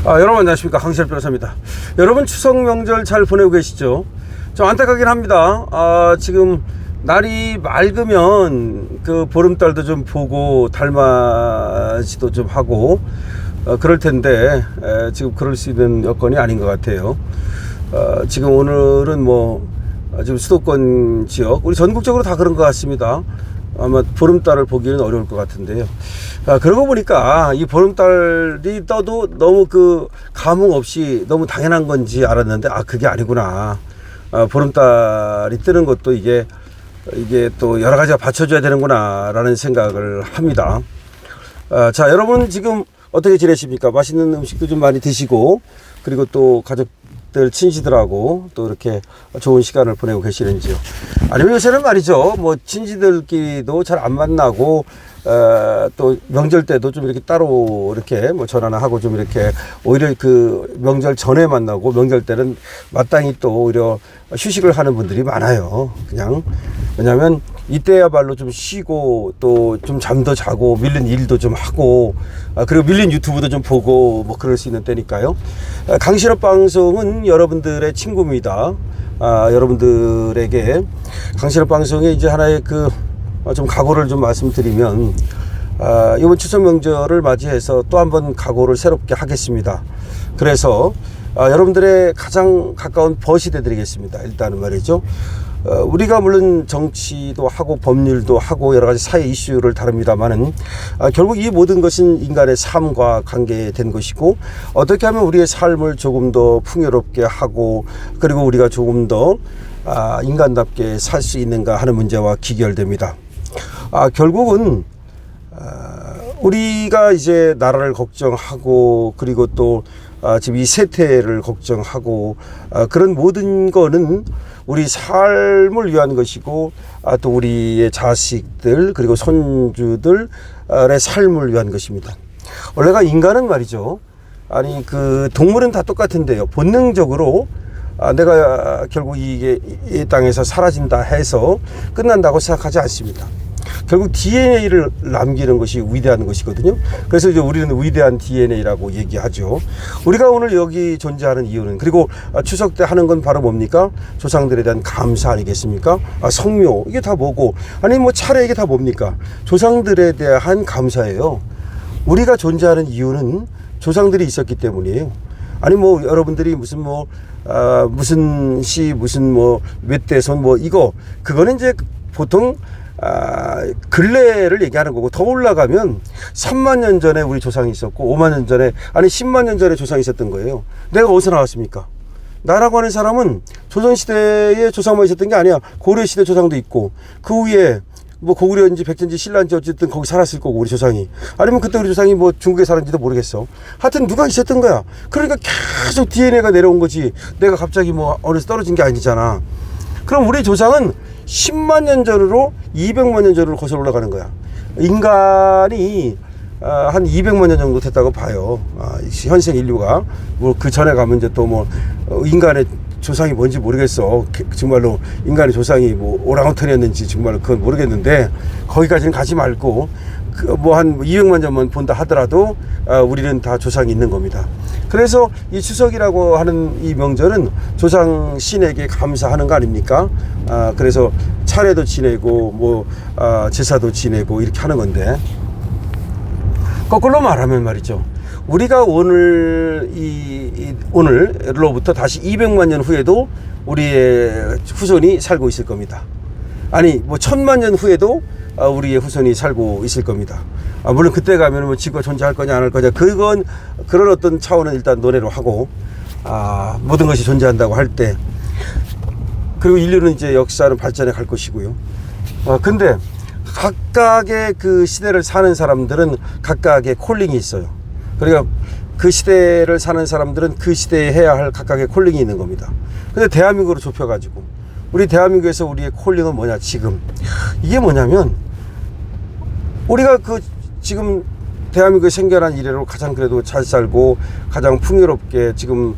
여러분 안녕하십니까, 강시열 변호사입니다. 여러분 추석 명절 잘 보내고 계시죠? 좀 안타깝긴 합니다. 지금 날이 맑으면 그 보름달도 좀 보고 달맞이도 좀 하고 그럴 텐데 지금 그럴 수 있는 여건이 아닌 것 같아요. 지금 오늘은 지금 수도권 지역, 우리 전국적으로 다 그런 것 같습니다. 아마 보름달을 보기는 어려울 것 같은데요. 그러고 보니까 이 보름달이 떠도 너무 그 감흥 없이 너무 당연한 건지 알았는데 그게 아니구나. 보름달이 뜨는 것도 이게 또 여러 가지가 받쳐줘야 되는구나 라는 생각을 합니다. 자, 여러분 지금 어떻게 지내십니까? 맛있는 음식도 좀 많이 드시고, 그리고 또 가족들, 친지들하고 또 이렇게 좋은 시간을 보내고 계시는지요? 아니면 요새는 말이죠, 친지들끼리도 잘 안 만나고 또 명절 때도 좀 이렇게 따로 이렇게 전화나 하고 좀 이렇게 오히려 그 명절 전에 만나고 명절 때는 마땅히 또 오히려 휴식을 하는 분들이 많아요. 그냥 왜냐하면 이때야말로 좀 쉬고 또 좀 잠도 자고 밀린 일도 좀 하고 그리고 밀린 유튜브도 좀 보고 그럴 수 있는 때니까요. 강신업 방송은 여러분들의 친구입니다. 여러분들에게 강신업 방송에 이제 하나의 좀 각오를 좀 말씀드리면, 이번 추석 명절을 맞이해서 또 한번 각오를 새롭게 하겠습니다. 그래서 여러분들의 가장 가까운 벗이 되드리겠습니다. 일단은 말이죠. 우리가 물론 정치도 하고 법률도 하고 여러 가지 사회 이슈를 다룹니다만은 결국 이 모든 것은 인간의 삶과 관계된 것이고, 어떻게 하면 우리의 삶을 조금 더 풍요롭게 하고 그리고 우리가 조금 더 인간답게 살 수 있는가 하는 문제와 기결됩니다. 결국은 우리가 이제 나라를 걱정하고 그리고 또 지금 이 세태를 걱정하고 그런 모든 거는 우리 삶을 위한 것이고 또 우리의 자식들 그리고 손주들의 삶을 위한 것입니다. 원래가 인간은 말이죠, 동물은 다 똑같은데요, 본능적으로 내가 결국 이 땅에서 사라진다 해서 끝난다고 생각하지 않습니다. 결국 DNA를 남기는 것이 위대한 것이거든요. 그래서 이제 우리는 위대한 DNA라고 얘기하죠. 우리가 오늘 여기 존재하는 이유는, 그리고 추석 때 하는 건 바로 뭡니까? 조상들에 대한 감사 아니겠습니까? 성묘, 이게 다 뭐고, 차례, 이게 다 뭡니까? 조상들에 대한 감사예요. 우리가 존재하는 이유는 조상들이 있었기 때문이에요. 여러분들이 무슨 시, 몇 대손, 그거는 이제 보통 근래를 얘기하는 거고, 더 올라가면 3만 년 전에 우리 조상이 있었고 5만 년 전에 10만 년 전에 조상이 있었던 거예요. 내가 어디서 나왔습니까? 나라고 하는 사람은 조선시대에 조상만 있었던 게 아니야. 고려시대 조상도 있고, 그 위에 고구려인지 백제인지 신라인지 어쨌든 거기 살았을 거고, 우리 조상이. 아니면 그때 우리 조상이 중국에 살았는지도 모르겠어. 하여튼 누가 있었던 거야. 그러니까 계속 DNA가 내려온 거지, 내가 갑자기 어디서 떨어진 게 아니잖아. 그럼 우리 조상은 10만 년 전으로 200만 년 전으로 거슬러 올라가는 거야. 인간이 한 200만 년 정도 됐다고 봐요. 현생 인류가. 그 전에 가면 이제 또 인간의 조상이 뭔지 모르겠어. 정말로 인간의 조상이 오랑우탄이었는지 정말로 그건 모르겠는데, 거기까지는 가지 말고 한 200만 년만 본다 하더라도 우리는 다 조상이 있는 겁니다. 그래서 이 추석이라고 하는 이 명절은 조상 신에게 감사하는 거 아닙니까? 그래서 차례도 지내고 제사도 지내고 이렇게 하는 건데, 거꾸로 말하면 말이죠, 우리가 오늘로부터 다시 200만 년 후에도 우리의 후손이 살고 있을 겁니다. 1000만 년 후에도 우리의 후손이 살고 있을 겁니다. 물론 그때 가면 지구가 존재할 거냐 안 할 거냐, 그건 그런 어떤 차원은 일단 논의로 하고, 모든 것이 존재한다고 할 때, 그리고 인류는 이제 역사는 발전해 갈 것이고요. 근데 각각의 그 시대를 사는 사람들은 각각의 콜링이 있어요. 그러니까 그 시대를 사는 사람들은 그 시대에 해야 할 각각의 콜링이 있는 겁니다. 근데 대한민국으로 좁혀가지고, 우리 대한민국에서 우리의 콜링은 뭐냐, 지금 이게 뭐냐면, 우리가 지금 대한민국에 생겨난 이래로 가장 그래도 잘 살고 가장 풍요롭게 지금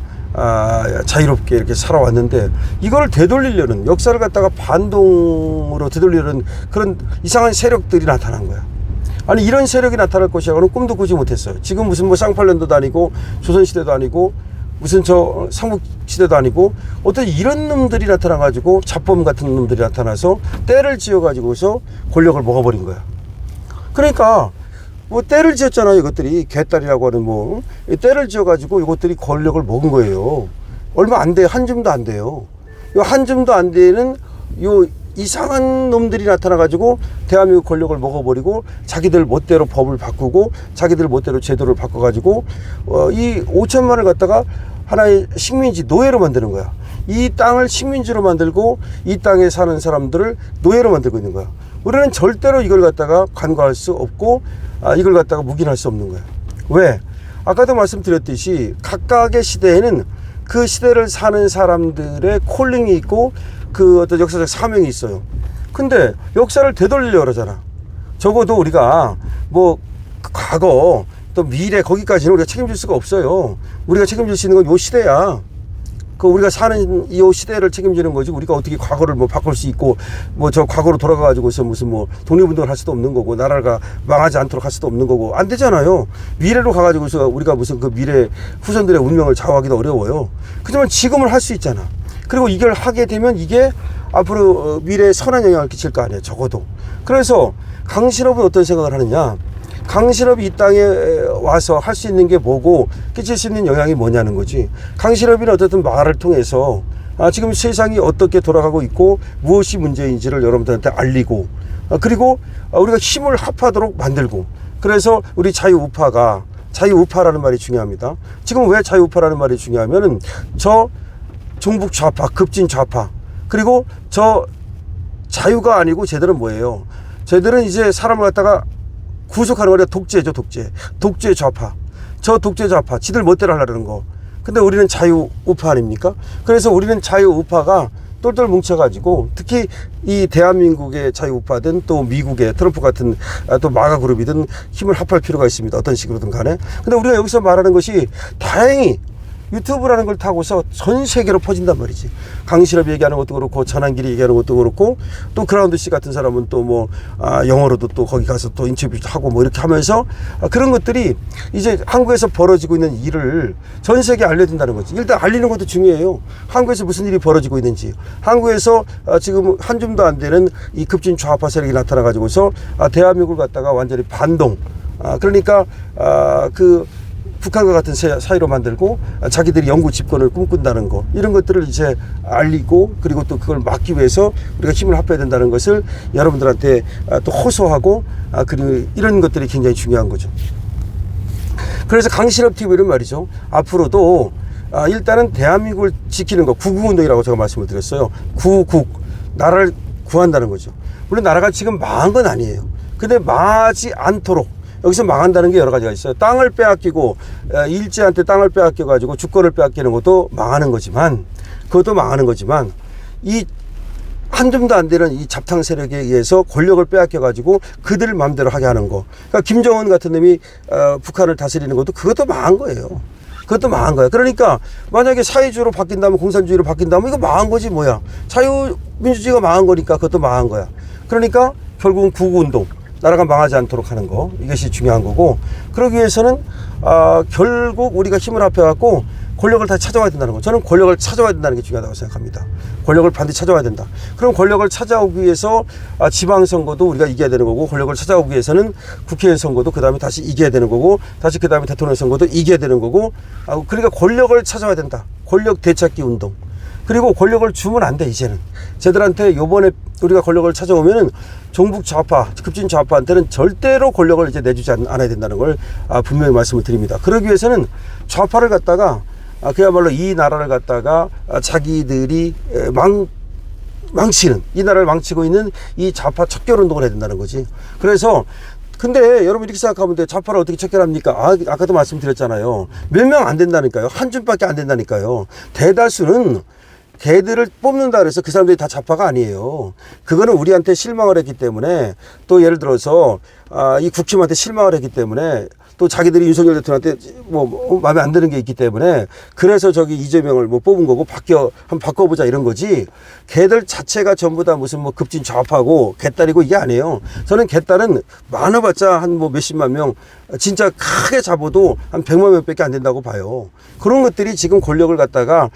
자유롭게 이렇게 살아왔는데, 이걸 되돌리려는, 역사를 갖다가 반동으로 되돌리려는 그런 이상한 세력들이 나타난 거야. 아니 이런 세력이 나타날 것이라고는 꿈도 꾸지 못했어요. 지금 무슨 뭐 쌍팔년도도 아니고 조선시대도 아니고 무슨 저 삼국시대도 아니고 어떤 이런 놈들이 나타나가지고 잡범 같은 놈들이 나타나서 때를 지어가지고서 권력을 먹어버린 거야. 그러니까 뭐 때를 지었잖아요. 이것들이 개딸이라고 하는 뭐 때를 지어가지고 이것들이 권력을 먹은 거예요. 얼마 안 돼요. 한 줌도 안 돼요. 요 한 줌도 안 되는 요 이상한 놈들이 나타나가지고 대한민국 권력을 먹어버리고 자기들 멋대로 법을 바꾸고 자기들 멋대로 제도를 바꿔가지고 이 5천만을 갖다가 하나의 식민지 노예로 만드는 거야. 이 땅을 식민지로 만들고 이 땅에 사는 사람들을 노예로 만들고 있는 거야. 우리는 절대로 이걸 갖다가 간과할 수 없고 이걸 갖다가 묵인할 수 없는 거야. 왜? 아까도 말씀드렸듯이 각각의 시대에는 그 시대를 사는 사람들의 콜링이 있고 그 어떤 역사적 사명이 있어요. 근데 역사를 되돌리려고 그러잖아. 적어도 우리가 뭐 과거 또 미래 거기까지는 우리가 책임질 수가 없어요. 우리가 책임질 수 있는 건 요 시대야. 그 우리가 사는 이 시대를 책임지는 거지. 우리가 어떻게 과거를 뭐 바꿀 수 있고 뭐 저 과거로 돌아가가지고서 무슨 뭐 독립운동을 할 수도 없는 거고 나라가 망하지 않도록 할 수도 없는 거고 안 되잖아요. 미래로 가가지고서 우리가 무슨 그 미래 후손들의 운명을 좌우하기도 어려워요. 그렇지만 지금을 할 수 있잖아. 그리고 이걸 하게 되면 이게 앞으로 미래에 선한 영향을 끼칠 거 아니에요. 적어도. 그래서 강신업은 어떤 생각을 하느냐. 강신업이 이 땅에 와서 할 수 있는 게 뭐고 끼칠 수 있는 영향이 뭐냐는 거지. 강신업이는 어쨌든 말을 통해서 지금 세상이 어떻게 돌아가고 있고 무엇이 문제인지를 여러분들한테 알리고 그리고 우리가 힘을 합하도록 만들고 그래서 우리 자유우파가 자유우파라는 말이 중요합니다. 지금 왜 자유우파라는 말이 중요하면은 저 종북 좌파, 급진 좌파 그리고 저 자유가 아니고 쟤들은 뭐예요? 쟤들은 이제 사람을 갖다가 구속하는 거라 독재죠, 독재 좌파. 저 독재 좌파, 지들 멋대로 하려는 거. 근데 우리는 자유우파 아닙니까? 그래서 우리는 자유우파가 똘똘 뭉쳐가지고 특히 이 대한민국의 자유우파든 또 미국의 트럼프 같은 또 마가 그룹이든 힘을 합할 필요가 있습니다. 어떤 식으로든 간에. 근데 우리가 여기서 말하는 것이 다행히 유튜브라는 걸 타고서 전 세계로 퍼진단 말이지. 강신업 얘기하는 것도 그렇고 전한길이 얘기하는 것도 그렇고 또 그라운드 씨 같은 사람은 또 뭐 영어로도 또 거기 가서 또 인터뷰도 하고 뭐 이렇게 하면서 그런 것들이 이제 한국에서 벌어지고 있는 일을 전 세계에 알려준다는 거지. 일단 알리는 것도 중요해요. 한국에서 무슨 일이 벌어지고 있는지. 한국에서 지금 한 줌도 안 되는 이 급진 좌파 세력이 나타나 가지고서 대한민국을 갖다가 완전히 반동. 그러니까 그 북한과 같은 사이로 만들고 자기들이 영구 집권을 꿈꾼다는 거 이런 것들을 이제 알리고 그리고 또 그걸 막기 위해서 우리가 힘을 합해야 된다는 것을 여러분들한테 또 호소하고 그리고 이런 것들이 굉장히 중요한 거죠. 그래서 강신업 TV는 말이죠. 앞으로도 일단은 대한민국을 지키는 거 구국운동이라고 제가 말씀을 드렸어요. 구국 나라를 구한다는 거죠. 물론 나라가 지금 망한 건 아니에요. 근데 망하지 않도록 여기서 망한다는 게 여러 가지가 있어요. 땅을 빼앗기고 일제한테 땅을 빼앗겨 가지고 주권을 빼앗기는 것도 망하는 거지만 그것도 망하는 거지만 이 한 줌도 안 되는 이 잡탕 세력에 의해서 권력을 빼앗겨 가지고 그들 마음대로 하게 하는 거. 그러니까 김정은 같은 놈이 북한을 다스리는 것도 그것도 망한 거예요. 그것도 망한 거야. 그러니까 만약에 사회주의로 바뀐다면 공산주의로 바뀐다면 이거 망한 거지 뭐야. 자유민주주의가 망한 거니까 그것도 망한 거야. 그러니까 결국은 구국운동. 나라가 망하지 않도록 하는 거 이것이 중요한 거고 그러기 위해서는 결국 우리가 힘을 합해갖고 권력을 다 찾아와야 된다는 거. 저는 권력을 찾아와야 된다는 게 중요하다고 생각합니다. 권력을 반드시 찾아와야 된다. 그럼 권력을 찾아오기 위해서 지방선거도 우리가 이겨야 되는 거고 권력을 찾아오기 위해서는 국회의원 선거도 그 다음에 다시 이겨야 되는 거고 다시 그 다음에 대통령 선거도 이겨야 되는 거고 그러니까 권력을 찾아와야 된다. 권력 되찾기 운동. 그리고 권력을 주면 안 돼 이제는. 쟤들한테 요번에 우리가 권력을 찾아오면은 종북 좌파, 급진 좌파한테는 절대로 권력을 이제 내주지 않아야 된다는 걸 분명히 말씀을 드립니다. 그러기 위해서는 좌파를 갖다가 그야말로 이 나라를 갖다가 자기들이 망치는 이 나라를 망치고 있는 이 좌파 척결운동을 해야 된다는 거지. 그래서 근데 여러분 이렇게 생각하면 돼. 좌파를 어떻게 척결합니까? 아까도 말씀드렸잖아요. 몇 명 안 된다니까요. 한 줌밖에 안 된다니까요. 대다수는 걔들을 뽑는다 그래서 그 사람들이 다 좌파가 아니에요. 그거는 우리한테 실망을 했기 때문에 또 예를 들어서 이 국힘한테 실망을 했기 때문에 또 또 자기들이 윤석열 대통령한테 뭐 마음에 안 드는 게 있기 때문에 그래서 저기 이재명을 뭐 뽑은 거고 한번 바꿔보자 이런 거지. 걔들 자체가 전부 다 무슨 뭐 급진 좌파고 개딸이고 이게 아니에요. 저는 개딸은 많아봤자 한 뭐 몇십만 명, 진짜 크게 잡아도 한 100만 명밖에 안 된다고 봐요. 그런 것들이 지금 권력을 갖다가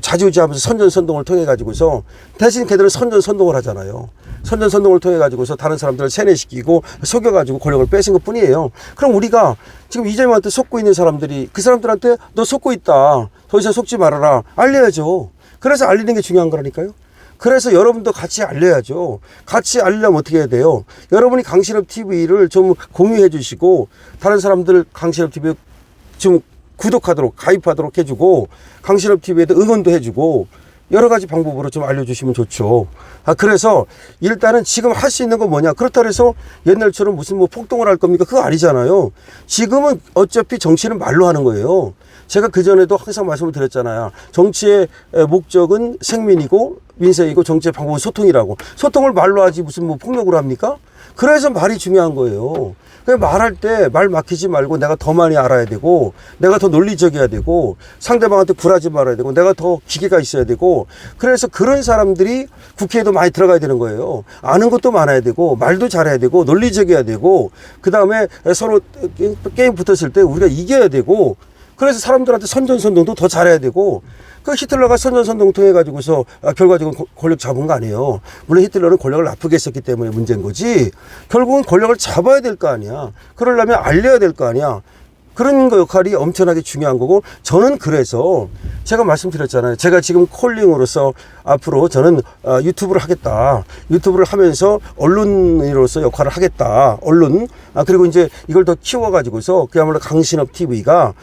좌지우지하면서 선전선동을 통해 가지고서 대신 걔들은 선전선동을 하잖아요. 선전선동을 통해 가지고서 다른 사람들을 세뇌시키고 속여가지고 권력을 뺏은 것 뿐이에요. 그럼 우리가 지금 이재명한테 속고 있는 사람들이 그 사람들한테 너 속고 있다, 더 이상 속지 말아라, 알려야죠. 그래서 알리는 게 중요한 거라니까요. 그래서 여러분도 같이 알려야죠. 같이 알리려면 어떻게 해야 돼요? 여러분이 강신업 TV를 좀 공유해 주시고 다른 사람들 강신업 TV 좀 구독하도록, 가입하도록 해주고 강신업 TV에도 응원도 해주고 여러 가지 방법으로 좀 알려주시면 좋죠. 그래서 일단은 지금 할 수 있는 건 뭐냐? 그렇다고 해서 옛날처럼 무슨 뭐 폭동을 할 겁니까? 그거 아니잖아요. 지금은 어차피 정치는 말로 하는 거예요. 제가 그전에도 항상 말씀을 드렸잖아요. 정치의 목적은 생민이고 민생이고 정치의 방법은 소통이라고. 소통을 말로 하지 무슨 뭐 폭력으로 합니까? 그래서 말이 중요한 거예요. 말할 때 말 막히지 말고 내가 더 많이 알아야 되고 내가 더 논리적이어야 되고 상대방한테 굴하지 말아야 되고 내가 더 기계가 있어야 되고 그래서 그런 사람들이 국회에도 많이 들어가야 되는 거예요. 아는 것도 많아야 되고 말도 잘해야 되고 논리적이어야 되고 그 다음에 서로 게임 붙었을 때 우리가 이겨야 되고 그래서 사람들한테 선전선동도 더 잘해야 되고 그 히틀러가 선전선동 통해 가지고서 결과적으로 권력 잡은 거 아니에요. 물론 히틀러는 권력을 나쁘게 했었기 때문에 문제인 거지. 결국은 권력을 잡아야 될 거 아니야. 그러려면 알려야 될 거 아니야. 그런 거 역할이 엄청나게 중요한 거고 저는 그래서 제가 말씀드렸잖아요. 제가 지금 콜링으로서 앞으로 저는 유튜브를 하겠다. 유튜브를 하면서 언론인으로서 역할을 하겠다. 언론. 그리고 이제 이걸 더 키워가지고서 그야말로 강신업 TV가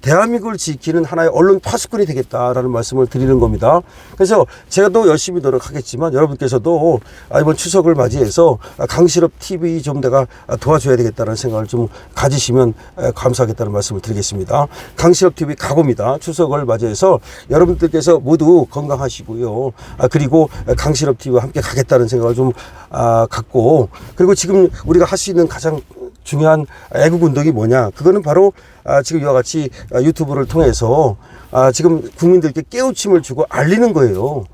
대한민국을 지키는 하나의 언론 파수꾼이 되겠다라는 말씀을 드리는 겁니다. 그래서 제가 또 열심히 노력하겠지만 여러분께서도 이번 추석을 맞이해서 강신업 TV 좀 내가 도와줘야 되겠다는 생각을 좀 가지시면 감사하겠다는 말씀을 드리겠습니다. 강신업 TV 각오입니다. 추석을 맞이해서 여러분들께서 모두 건강하시고요. 그리고 강신업 TV와 함께 가겠다는 생각을 좀 갖고 그리고 지금 우리가 할 수 있는 가장 중요한 애국운동이 뭐냐? 그거는 바로 지금 이와 같이 유튜브를 통해서 지금 국민들께 깨우침을 주고 알리는 거예요.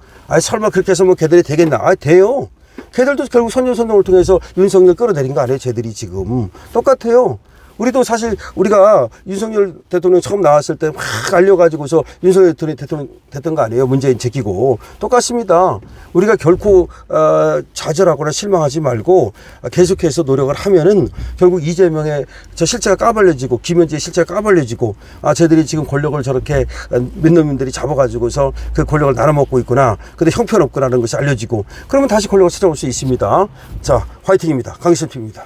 설마 그렇게 해서 뭐 걔들이 되겠나? 돼요. 걔들도 결국 선전선동을 통해서 윤석열 끌어내린 거 아니에요? 쟤들이 지금. 똑같아요. 우리도 사실 우리가 윤석열 대통령 처음 나왔을 때 막 알려가지고서 윤석열 대통령 됐던 거 아니에요? 문재인 제끼고. 똑같습니다. 우리가 결코 좌절하거나 실망하지 말고 계속해서 노력을 하면은 결국 이재명의 저 실체가 까발려지고 김현지의 실체가 까발려지고 쟤들이 지금 권력을 저렇게 몇 놈들이 잡아가지고서 그 권력을 나눠먹고 있구나. 근데 형편없구나라는 것이 알려지고 그러면 다시 권력을 찾아올 수 있습니다. 자, 화이팅입니다. 강신업 TV입니다.